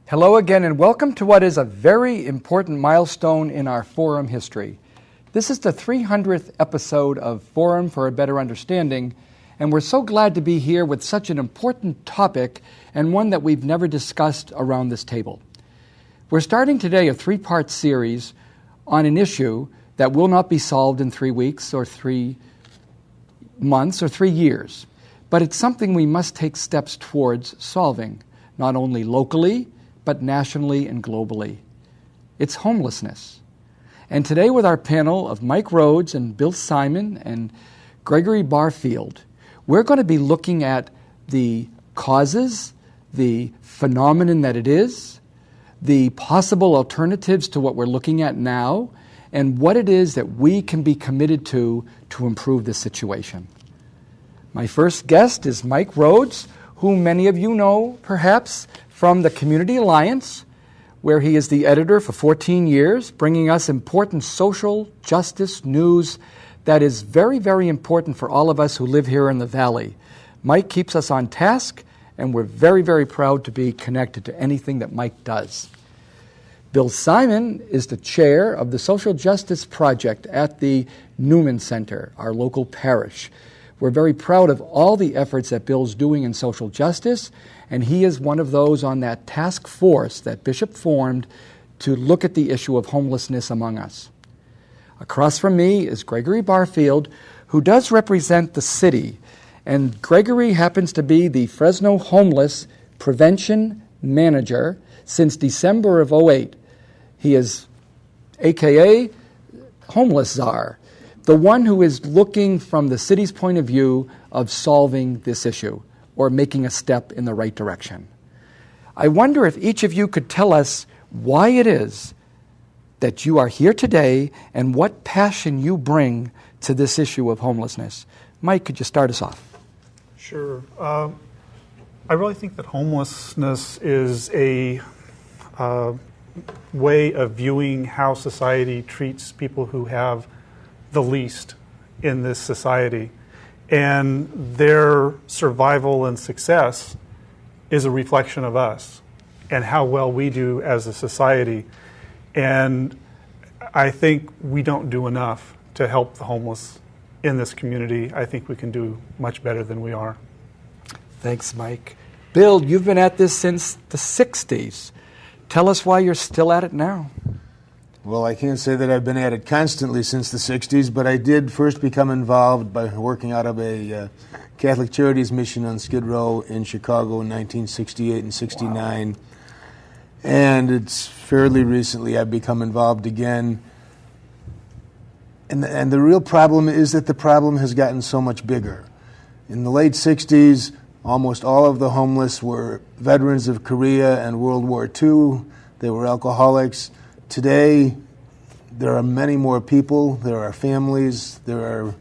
Hello again, and welcome to what is a very important milestone in our forum history. This is the 300th episode of Forum for a Better Understanding, and we're so glad to be here with such an important topic and one that we've never discussed around this table. We're starting today a three-part series on an issue that will not be solved in 3 weeks or 3 months or 3 years, but it's something we must take steps towards solving, not only locally, but nationally and globally. It's homelessness. And today with our panel of Mike Rhodes and Bill Simon and Gregory Barfield, we're going to be looking at the causes, the phenomenon that it is, the possible alternatives to what we're looking at now, and what it is that we can be committed to improve this situation. My first guest is Mike Rhodes, whom many of you know, perhaps, from the Community Alliance, where he is the editor for 14 years, bringing us important social justice news that is very, very important for all of us who live here in the Valley. Mike keeps us on task, and we're very, very proud to be connected to anything that Mike does. Bill Simon is the chair of the Social Justice Project at the Newman Center, our local parish. We're very proud of all the efforts that Bill's doing in social justice, and he is one of those on that task force that Bishop formed to look at the issue of homelessness among us. Across from me is Gregory Barfield, who does represent the city, and Gregory happens to be the Fresno Homeless Prevention Manager since December of 2008. He is AKA Homeless Czar, the one who is looking from the city's point of view of solving this issue or making a step in the right direction. I wonder if each of you could tell us why it is that you are here today and what passion you bring to this issue of homelessness. Mike, could you start us off? Sure. I really think that homelessness is a way of viewing how society treats people who have the least in this society. And their survival and success is a reflection of us and how well we do as a society. And I think we don't do enough to help the homeless in this community. I think we can do much better than we are. Thanks, Mike. Bill, you've been at this since the 60s. Tell us why you're still at it now. Well, I can't say that I've been at it constantly since the 60s, but I did first become involved by working out of a Catholic Charities mission on Skid Row in Chicago in 1968 and 69. Wow. And it's fairly recently I've become involved again. And the real problem is that the problem has gotten so much bigger. In the late 60s, almost all of the homeless were veterans of Korea and World War II. They were alcoholics. Today, there are many more people. There are families. There are,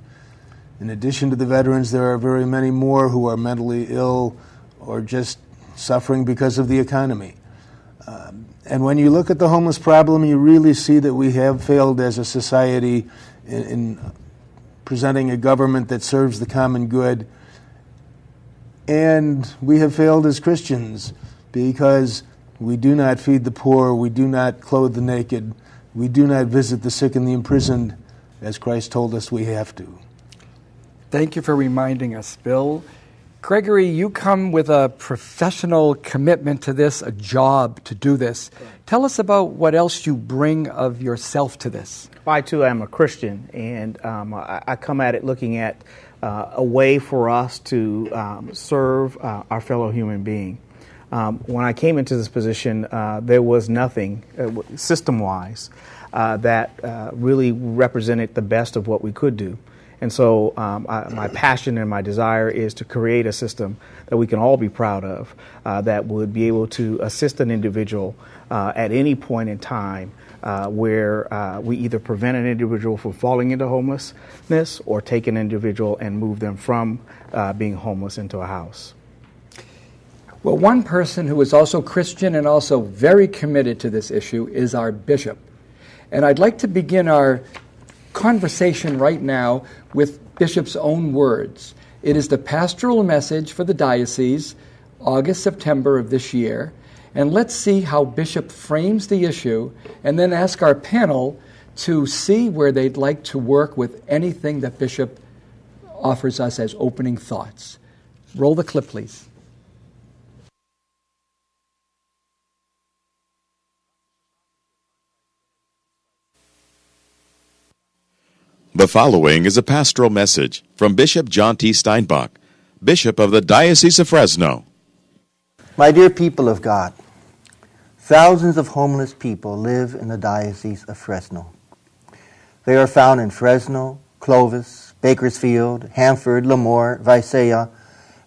in addition to the veterans, there are very many more who are mentally ill or just suffering because of the economy. And when you look at the homeless problem, you really see that we have failed as a society in presenting a government that serves the common good. And we have failed as Christians because we do not feed the poor, we do not clothe the naked, we do not visit the sick and the imprisoned, as Christ told us we have to. Thank you for reminding us, Bill. Gregory, you come with a professional commitment to this, a job to do this. Tell us about what else you bring of yourself to this. I, too, am a Christian, and I come at it looking at a way for us to serve our fellow human being. When I came into this position, there was nothing system-wise that really represented the best of what we could do. And so my passion and my desire is to create a system that we can all be proud of, that would be able to assist an individual at any point in time where we either prevent an individual from falling into homelessness or take an individual and move them from being homeless into a house. Well, one person who is also Christian and also very committed to this issue is our bishop. And I'd like to begin our conversation right now with Bishop's own words. It is the pastoral message for the diocese, August, September of this year, And let's see how Bishop frames the issue, and then ask our panel to see where they'd like to work with anything that Bishop offers us as opening thoughts. Roll the clip, please. The following is a pastoral message from Bishop John T. Steinbach, Bishop of the Diocese of Fresno. My dear people of God, thousands of homeless people live in the Diocese of Fresno. They are found in Fresno, Clovis, Bakersfield, Hanford, Lemoore, Visalia,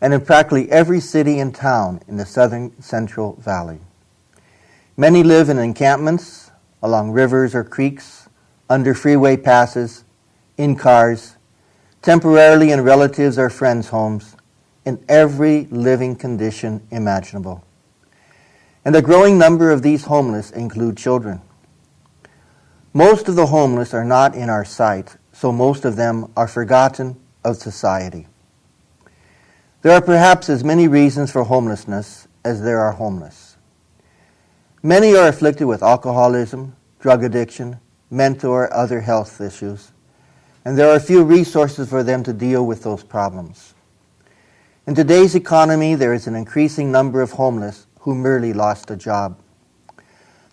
and in practically every city and town in the southern Central Valley. Many live in encampments, along rivers or creeks, under freeway passes, in cars, temporarily in relatives' or friends' homes, in every living condition imaginable. And a growing number of these homeless include children. Most of the homeless are not in our sight, so most of them are forgotten of society. There are perhaps as many reasons for homelessness as there are homeless. Many are afflicted with alcoholism, drug addiction, mental or other health issues, and there are few resources for them to deal with those problems. In today's economy, there is an increasing number of homeless who merely lost a job.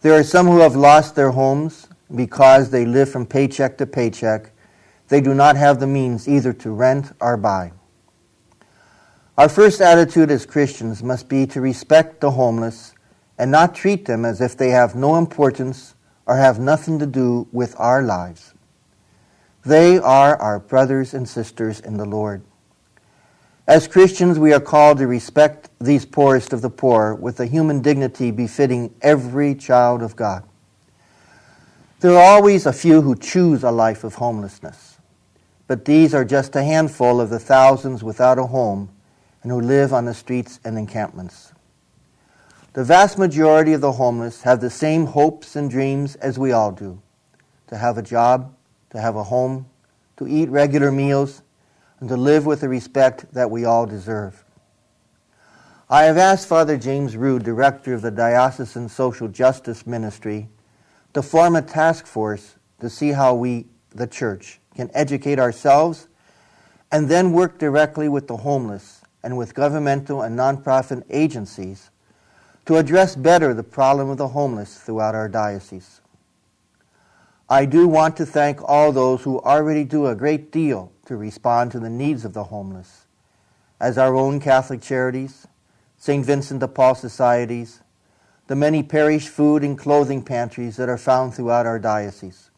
There are some who have lost their homes because they live from paycheck to paycheck. They do not have the means either to rent or buy. Our first attitude as Christians must be to respect the homeless and not treat them as if they have no importance or have nothing to do with our lives. They are our brothers and sisters in the Lord. As Christians, we are called to respect these poorest of the poor with a human dignity befitting every child of God. There are always a few who choose a life of homelessness, but these are just a handful of the thousands without a home and who live on the streets and encampments. The vast majority of the homeless have the same hopes and dreams as we all do: to have a job, to have a home, to eat regular meals, and to live with the respect that we all deserve. I have asked Father James Rhodes, Director of the Diocesan Social Justice Ministry, to form a task force to see how we, the Church, can educate ourselves and then work directly with the homeless and with governmental and nonprofit agencies to address better the problem of the homeless throughout our diocese. I do want to thank all those who already do a great deal to respond to the needs of the homeless, as our own Catholic charities, St. Vincent de Paul societies, the many parish food and clothing pantries that are found throughout our diocese.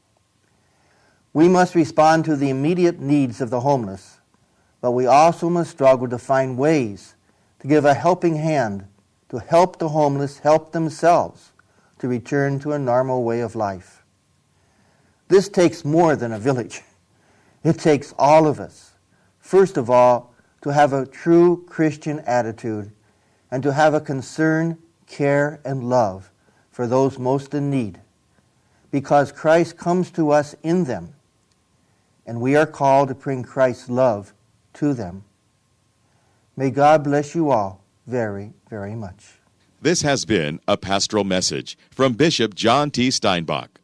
We must respond to the immediate needs of the homeless, but we also must struggle to find ways to give a helping hand to help the homeless help themselves to return to a normal way of life. This takes more than a village. It takes all of us, first of all, to have a true Christian attitude and to have a concern, care, and love for those most in need, because Christ comes to us in them, and we are called to bring Christ's love to them. May God bless you all very, very much. This has been a pastoral message from Bishop John T. Steinbach.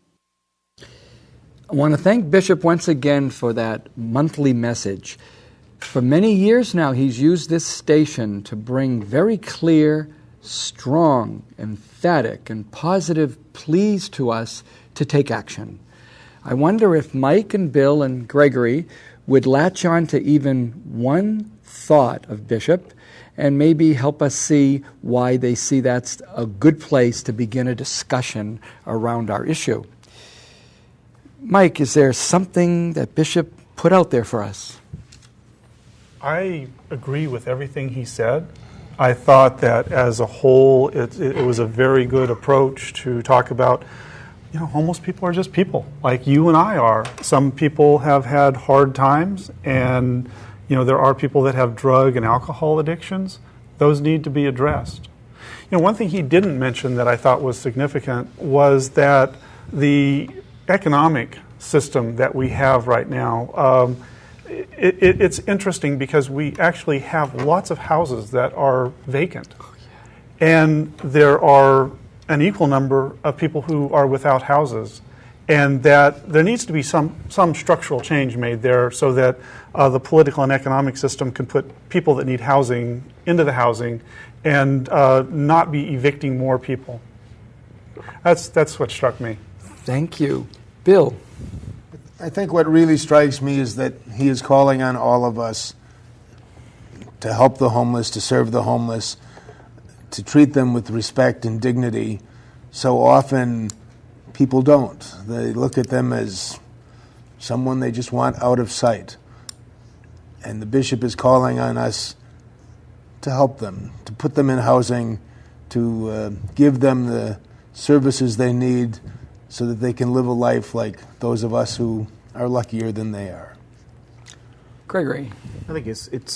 I want to thank Bishop once again for that monthly message. For many years now, he's used this station to bring very clear, strong, emphatic, and positive pleas to us to take action. I wonder if Mike and Bill and Gregory would latch on to even one thought of Bishop and maybe help us see why they see that's a good place to begin a discussion around our issue. Mike, is there something that Bishop put out there for us? I agree with everything he said. I thought that as a whole, it was a very good approach to talk about, homeless people are just people, like you and I are. Some people have had hard times, and, there are people that have drug and alcohol addictions. Those need to be addressed. One thing he didn't mention that I thought was significant was that the economic system that we have right now, it's interesting because we actually have lots of houses that are vacant. And there are an equal number of people who are without houses. And that there needs to be some structural change made there so that the political and economic system can put people that need housing into the housing and not be evicting more people. That's what struck me. Thank you. Bill? I think what really strikes me is that he is calling on all of us to help the homeless, to serve the homeless, to treat them with respect and dignity. So often people don't. They look at them as someone they just want out of sight. And the bishop is calling on us to help them, to put them in housing, to give them the services they need so that they can live a life like those of us who are luckier than they are. Gregory? I think it's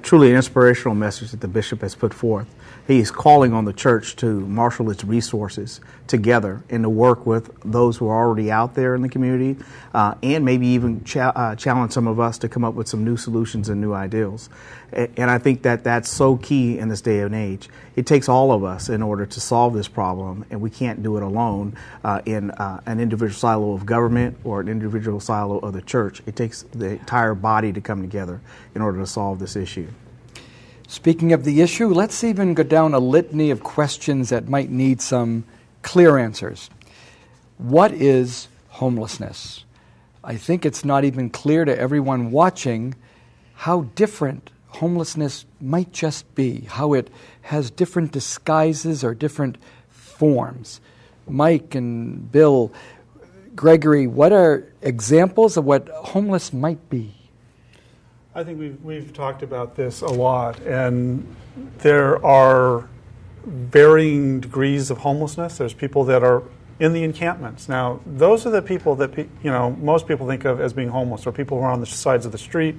truly an inspirational message that the bishop has put forth. He is calling on the church to marshal its resources together and to work with those who are already out there in the community and maybe even challenge some of us to come up with some new solutions and new ideals. And I think that that's so key in this day and age. It takes all of us in order to solve this problem, and we can't do it alone in an individual silo of government or an individual silo of the church. It takes the entire body to come together in order to solve this issue. Speaking of the issue, let's even go down a litany of questions that might need some clear answers. What is homelessness? I think it's not even clear to everyone watching how different homelessness might just be, how it has different disguises or different forms. Mike and Bill, Gregory, what are examples of what homeless might be? I think we've talked about this a lot, and there are varying degrees of homelessness. There's people that are in the encampments. Now, those are the people that most people think of as being homeless, or people who are on the sides of the street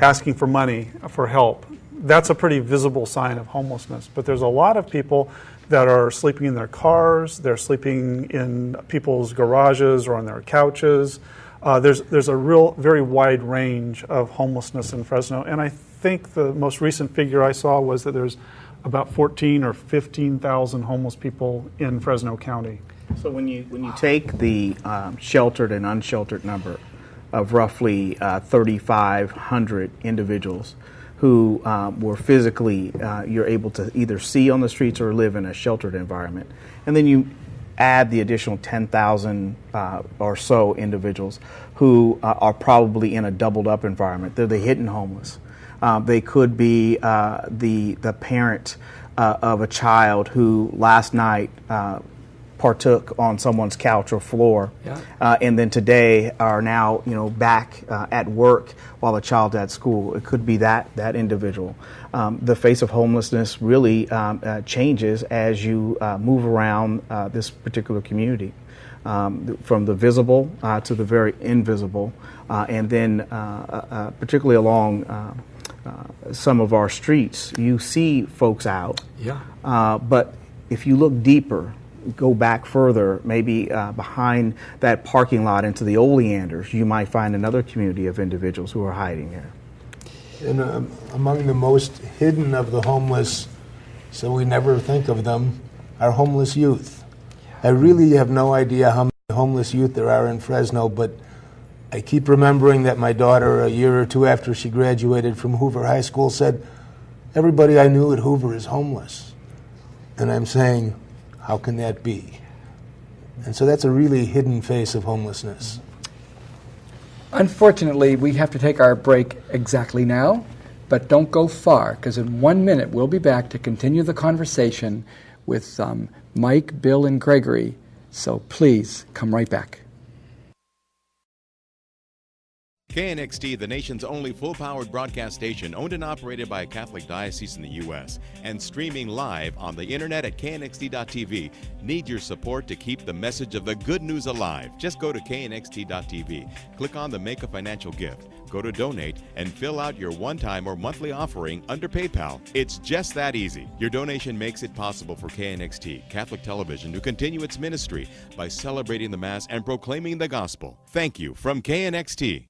asking for money, for help. That's a pretty visible sign of homelessness. But there's a lot of people that are sleeping in their cars, they're sleeping in people's garages or on their couches. There's a very wide range of homelessness in Fresno, and I think the most recent figure I saw was that there's about 14 or 15,000 homeless people in Fresno County. So when you take the sheltered and unsheltered number of roughly 3,500 individuals who were physically you're able to either see on the streets or live in a sheltered environment, and then you add the additional 10,000 or so individuals who are probably in a doubled up environment. They're the hidden homeless. They could be the parent of a child who last night partook on someone's couch or floor, and then today are now back at work while the child's at school. It could be that individual. The face of homelessness really changes as you move around this particular community, from the visible to the very invisible, and then particularly along some of our streets, you see folks out. But if you look deeper, go back further, maybe behind that parking lot into the oleanders, you might find another community of individuals who are hiding there. And among the most hidden of the homeless, so we never think of them, are homeless youth. I really have no idea how many homeless youth there are in Fresno, but I keep remembering that my daughter, a year or two after she graduated from Hoover High School, said, "Everybody I knew at Hoover is homeless." And I'm saying, how can that be? And so that's a really hidden face of homelessness. Unfortunately, we have to take our break exactly now, but don't go far, because in 1 minute we'll be back to continue the conversation with Mike, Bill, and Gregory. So please come right back. KNXT, the nation's only full-powered broadcast station, owned and operated by a Catholic diocese in the U.S., and streaming live on the internet at KNXT.TV, need your support to keep the message of the good news alive. Just go to KNXT.TV, click on the Make a Financial Gift, go to Donate, and fill out your one-time or monthly offering under PayPal. It's just that easy. Your donation makes it possible for KNXT, Catholic Television, to continue its ministry by celebrating the Mass and proclaiming the gospel. Thank you from KNXT.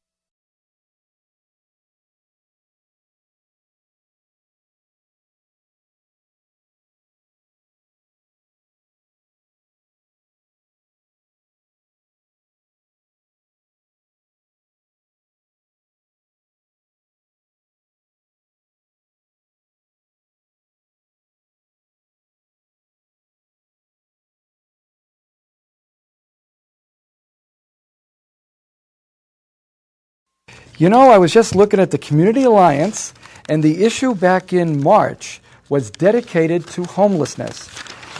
You know, I was just looking at the Community Alliance, and the issue back in March was dedicated to homelessness.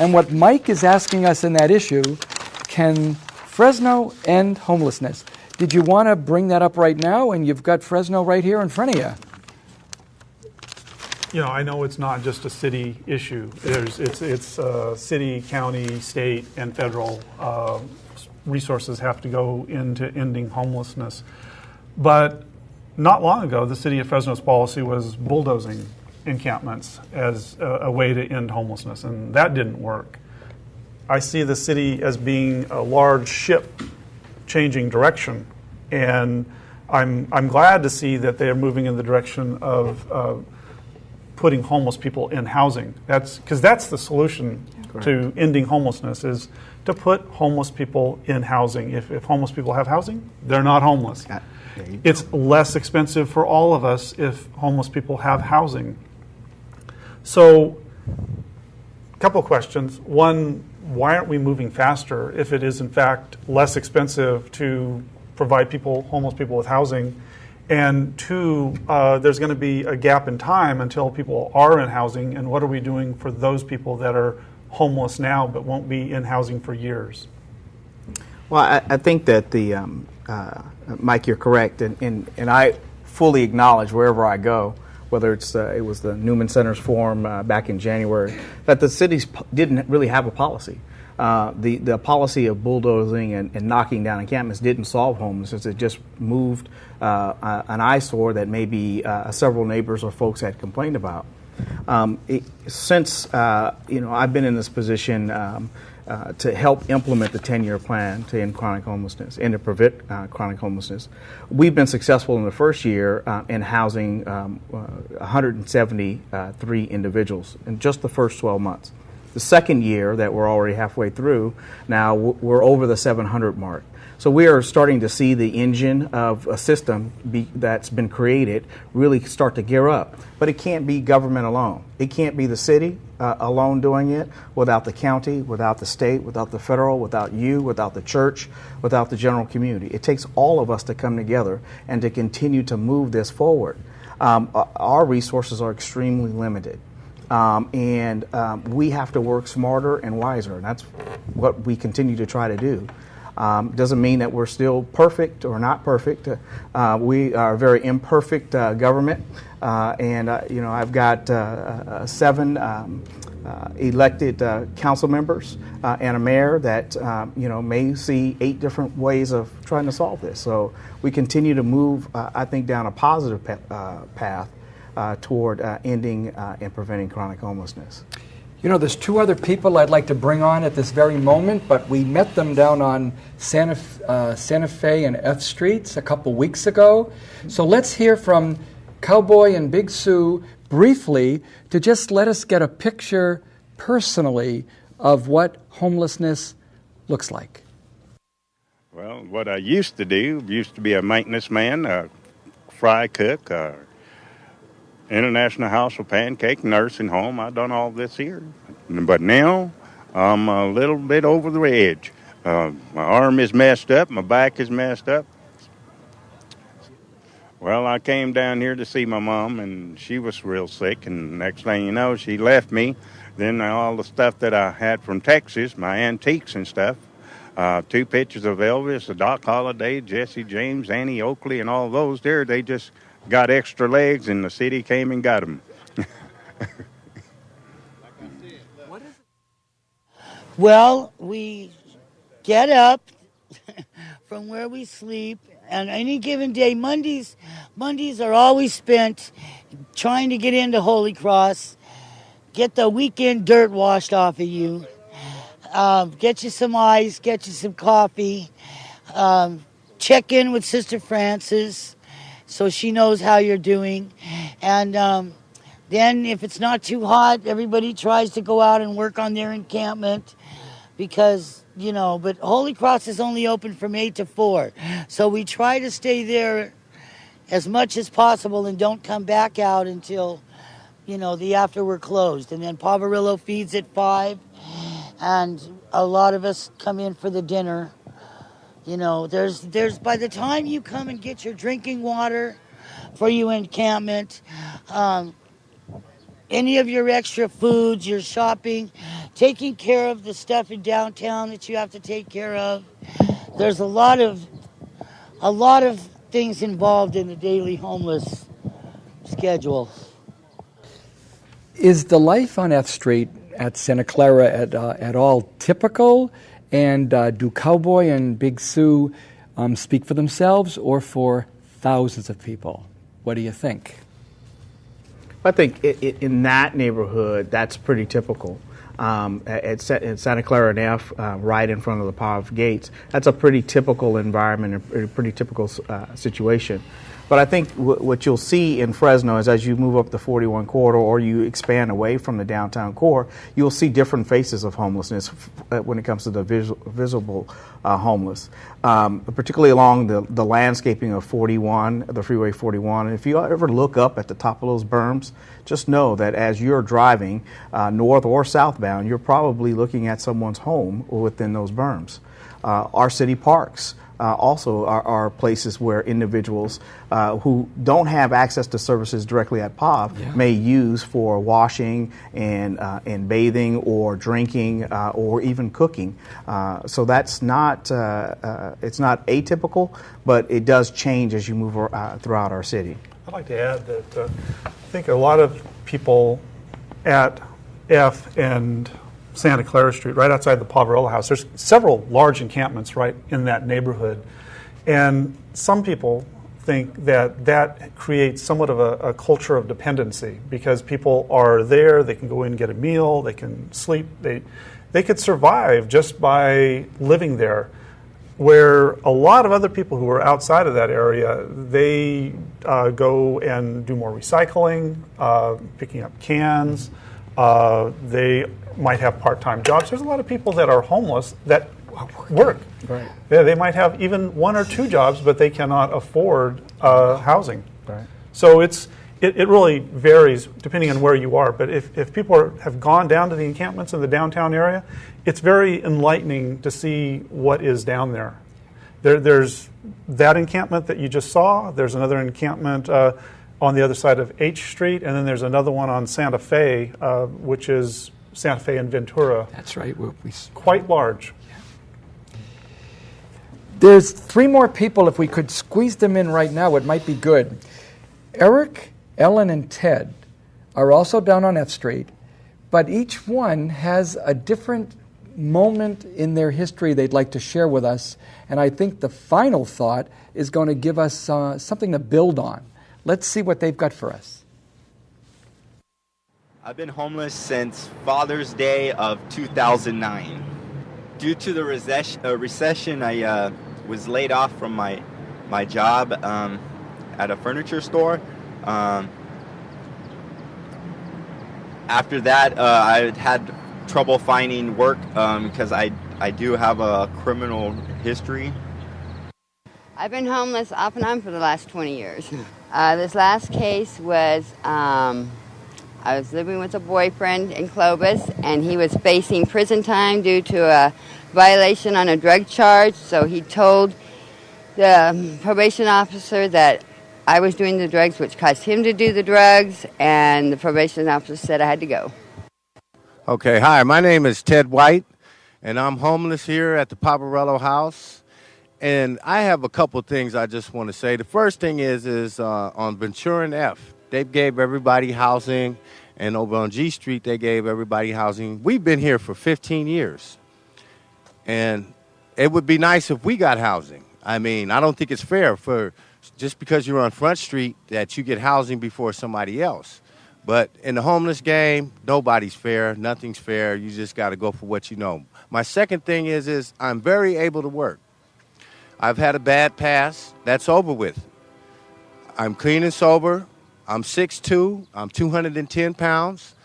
And what Mike is asking us in that issue, can Fresno end homelessness? Did you want to bring that up right now? And you've got Fresno right here in front of you. You know, I know it's not just a city issue. It's city, county, state, and federal resources have to go into ending homelessness. But not long ago, the city of Fresno's policy was bulldozing encampments as a way to end homelessness, and that didn't work. I see the city as being a large ship changing direction, and I'm glad to see that they are moving in the direction of putting homeless people in housing. That's the solution to ending homelessness, is to put homeless people in housing. If homeless people have housing, they're not homeless. It's less expensive for all of us if homeless people have housing. So, a couple of questions. One, why aren't we moving faster if it is in fact less expensive to provide homeless people with housing? And two, there's going to be a gap in time until people are in housing, and what are we doing for those people that are homeless now but won't be in housing for years? Well, I think that Mike, you're correct, and I fully acknowledge wherever I go, whether it was the Newman Center's forum back in January, that the cities didn't really have a policy. The policy of bulldozing and knocking down encampments didn't solve homelessness. It just moved an eyesore that maybe several neighbors or folks had complained about. Since I've been in this position to help implement the 10-year plan to end chronic homelessness and to prevent chronic homelessness, we've been successful in the first year in housing 173 individuals in just the first 12 months. The second year that we're already halfway through, now we're over the 700 mark. So we are starting to see the engine of a system that's been created really start to gear up. But it can't be government alone. It can't be the city alone doing it without the county, without the state, without the federal, without you, without the church, without the general community. It takes all of us to come together and to continue to move this forward. Our resources are extremely limited. And we have to work smarter and wiser, and that's what we continue to try to do. Doesn't mean that we're still perfect or not perfect. We are a very imperfect government, and I've got 7 elected council members and a mayor that may see 8 different ways of trying to solve this. So we continue to move, I think, down a positive path toward ending and preventing chronic homelessness. You know, there's 2 other people I'd like to bring on at this very moment, but we met them down on Santa Fe and F Streets a couple weeks ago. So let's hear from Cowboy and Big Sue briefly to just let us get a picture personally of what homelessness looks like. Well, what I used to be a maintenance man, a fry cook, International House of Pancake nursing home. I've done all this here. But now I'm a little bit over the edge. My arm is messed up. My back is messed up. Well, I came down here to see my mom, and she was real sick. And next thing you know, she left me. Then all the stuff that I had from Texas, my antiques and stuff, 2 pictures of Elvis, Doc Holliday, Jesse James, Annie Oakley, and all those there, they just got extra legs, and the city came and got them. Well, we get up from where we sleep, and any given day, Mondays are always spent trying to get into Holy Cross, get the weekend dirt washed off of you, get you some ice, get you some coffee, check in with Sister Frances, so she knows how you're doing. And then if it's not too hot, everybody tries to go out and work on their encampment because, but Holy Cross is only open from 8 to 4. So we try to stay there as much as possible and don't come back out until, the after we're closed. And then Poverillo feeds at 5, and a lot of us come in for the dinner. You know, there's by the time you come and get your drinking water for your encampment, any of your extra foods, your shopping, taking care of the stuff in downtown that you have to take care of. There's a lot of things involved in the daily homeless schedule. Is the life on F Street at Santa Clara at all typical? And do Cowboy and Big Sue speak for themselves or for thousands of people? What do you think? I think in that neighborhood, that's pretty typical. At Santa Clara and F, right in front of the Barfield gates, that's a pretty typical environment, a pretty typical situation. But I think what you'll see in Fresno is as you move up the 41 corridor or you expand away from the downtown core, you'll see different faces of homelessness when it comes to the visible homeless, particularly along the landscaping of 41, the Freeway 41. And if you ever look up at the top of those berms, just know that as you're driving north or southbound, you're probably looking at someone's home within those berms. Our city parks also are places where individuals who don't have access to services directly at POV may use for washing and bathing or drinking or even cooking. So that's not it's not atypical, but it does change as you move throughout our city. I'd like to add that I think a lot of people at F and Santa Clara Street, right outside the Poverello House, there's several large encampments right in that neighborhood. And some people think that creates somewhat of a culture of dependency because people are there, they can go in and get a meal, they can sleep, they could survive just by living there. Where a lot of other people who are outside of that area, they go and do more recycling, picking up cans, they might have part-time jobs. There's a lot of people that are homeless that work. Right. Yeah, they might have even one or two jobs, but they cannot afford housing. Right. So it really varies depending on where you are. But if people have gone down to the encampments in the downtown area, it's very enlightening to see what is down there. There's that encampment that you just saw. There's another encampment on the other side of H Street, and then there's another one on Santa Fe, which is Santa Fe and Ventura. That's right. Quite large. There's three more people. If we could squeeze them in right now, it might be good. Eric, Ellen, and Ted are also down on F Street, but each one has a different moment in their history they'd like to share with us, and I think the final thought is going to give us something to build on. Let's see what they've got for us. I've been homeless since Father's Day of 2009. Due to the recession, I was laid off from my job at a furniture store. After that, I had trouble finding work because I do have a criminal history. I've been homeless off and on for the last 20 years. This last case was, I was living with a boyfriend in Clovis, and he was facing prison time due to a violation on a drug charge, so he told the probation officer that I was doing the drugs, which caused him to do the drugs, and the probation officer said I had to go. Okay, hi, my name is Ted White, and I'm homeless here at the Poverello House. And I have a couple things I just want to say. The first thing is on Ventura and F, they gave everybody housing, and over on G Street, they gave everybody housing. We've been here for 15 years, and it would be nice if we got housing. I mean, I don't think it's fair for just because you're on Front Street that you get housing before somebody else. But in the homeless game, nobody's fair, nothing's fair. You just got to go for what you know. My second thing is I'm very able to work. I've had a bad past. That's over with. I'm clean and sober. I'm 6'2". I'm 210 pounds.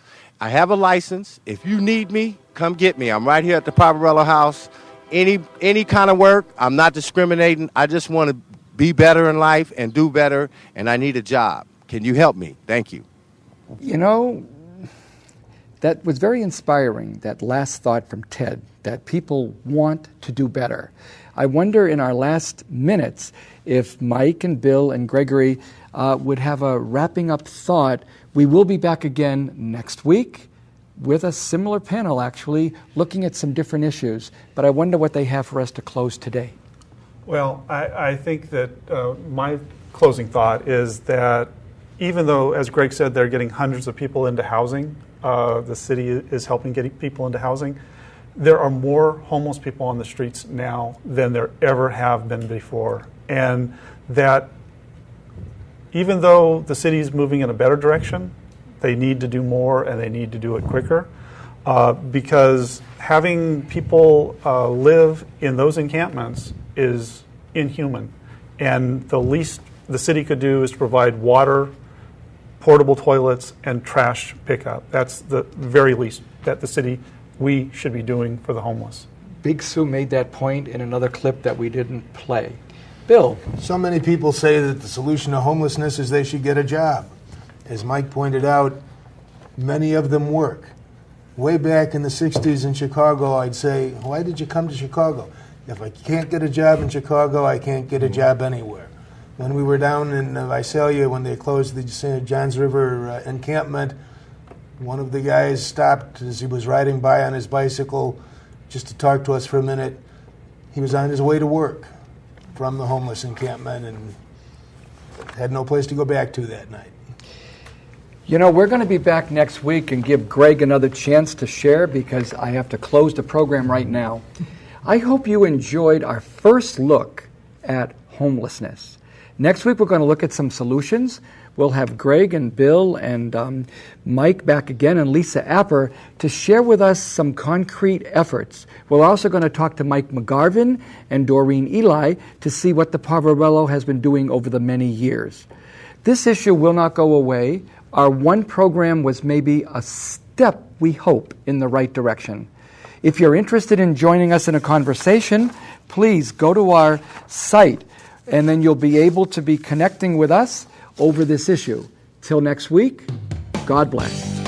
I have a license. If you need me, come get me. I'm right here at the Poverello House. Any kind of work, I'm not discriminating. I just want to be better in life and do better, and I need a job. Can you help me? Thank you. You know, that was very inspiring, that last thought from Ted, that people want to do better. I wonder in our last minutes if Mike and Bill and Gregory would have a wrapping up thought. We will be back again next week with a similar panel, actually, looking at some different issues. But I wonder what they have for us to close today. Well, I think that my closing thought is that even though, as Greg said, they're getting hundreds of people into housing, the city is helping get people into housing, there are more homeless people on the streets now than there ever have been before. And that even though the city is moving in a better direction, they need to do more and they need to do it quicker, because having people live in those encampments is inhuman. And the least the city could do is to provide water, portable toilets, and trash pickup. That's the very least that we should be doing for the homeless. Big Sue made that point in another clip that we didn't play. Bill. So many people say that the solution to homelessness is they should get a job. As Mike pointed out, many of them work. Way back in the 60s in Chicago, I'd say, why did you come to Chicago? If I can't get a job in Chicago, I can't get a job anywhere. When we were down in Visalia, when they closed the St. Johns River encampment, one of the guys stopped as he was riding by on his bicycle just to talk to us for a minute. He was on his way to work from the homeless encampment and had no place to go back to that night. You know, we're going to be back next week and give Greg another chance to share because I have to close the program right now. I hope you enjoyed our first look at homelessness. Next week, we're going to look at some solutions. We'll have Greg and Bill and Mike back again and Lisa Apper to share with us some concrete efforts. We're also going to talk to Mike McGarvin and Doreen Eli to see what the Poverello has been doing over the many years. This issue will not go away. Our one program was maybe a step, we hope, in the right direction. If you're interested in joining us in a conversation, please go to our site, and then you'll be able to be connecting with us over this issue. Till next week, God bless.